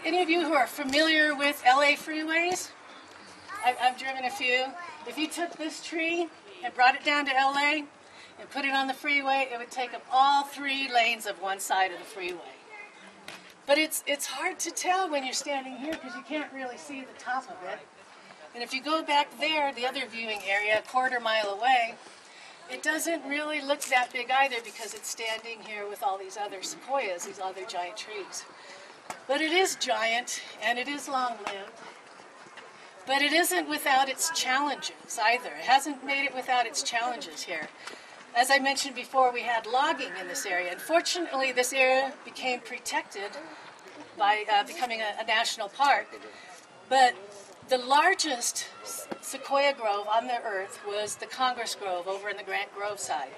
any of you who are familiar with LA freeways, I've driven a few. If you took this tree and brought it down to LA and put it on the freeway, it would take up all 3 lanes of one side of the freeway. But it's hard to tell when you're standing here because you can't really see the top of it. And if you go back there, the other viewing area, a quarter-mile away, it doesn't really look that big either because it's standing here with all these other sequoias, these other giant trees. But it is giant and it is long-lived. But it isn't without its challenges either. It hasn't made it without its challenges here. As I mentioned before, we had logging in this area. Unfortunately, this area became protected by becoming a national park. But the largest sequoia grove on the earth was the Congress Grove over in the Grant Grove side.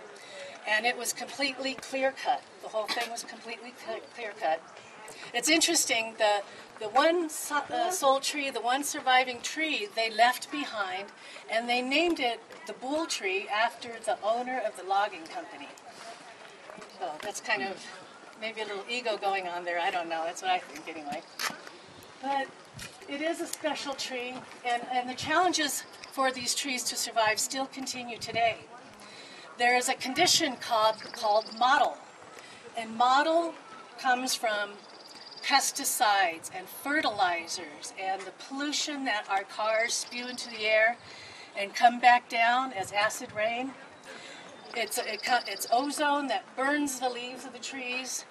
And it was completely clear-cut. The whole thing was completely clear-cut. It's interesting, the one sole tree, the one surviving tree, they left behind, and they named it the Bull Tree after the owner of the logging company. So that's kind of maybe a little ego going on there. I don't know. That's what I think anyway. But it is a special tree, and the challenges for these trees to survive still continue today. There is a condition called mottle, and mottle comes from pesticides and fertilizers and the pollution that our cars spew into the air and come back down as acid rain. It's ozone that burns the leaves of the trees.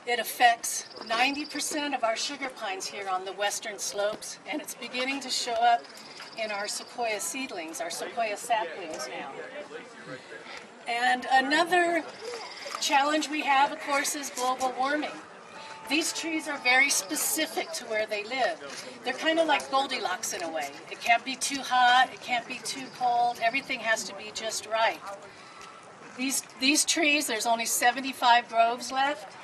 It affects 90% of our sugar pines here on the western slopes, and it's beginning to show up in our sequoia seedlings, our sequoia saplings now. And another challenge we have, of course, is global warming. These trees are very specific to where they live. They're kind of like Goldilocks in a way. It can't be too hot, it can't be too cold, everything has to be just right. These trees, there's only 75 groves left.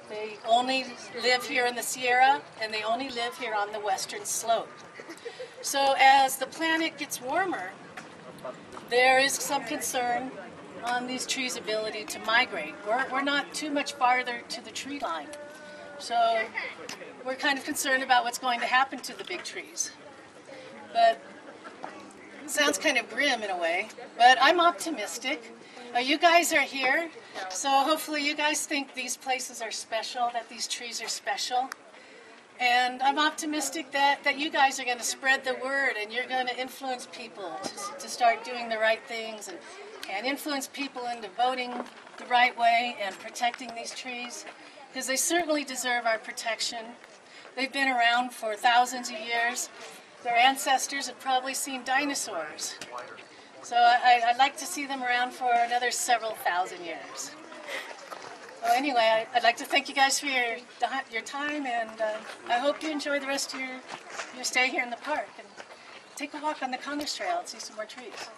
They only live here in the Sierra, and they only live here on the western slope. So as the planet gets warmer, there is some concern on these trees' ability to migrate. We're not too much farther to the tree line. So we're kind of concerned about what's going to happen to the big trees. But it sounds kind of grim in a way, but I'm optimistic. You guys are here, so hopefully you guys think these places are special, that these trees are special. And I'm optimistic that you guys are going to spread the word and you're going to influence people to start doing the right things and influence people into voting the right way and protecting these trees. Because they certainly deserve our protection. They've been around for thousands of years. Their ancestors have probably seen dinosaurs. So I'd like to see them around for another several thousand years. So anyway, I'd like to thank you guys for your time, and I hope you enjoy the rest of your stay here in the park. And take a walk on the Congress Trail and see some more trees.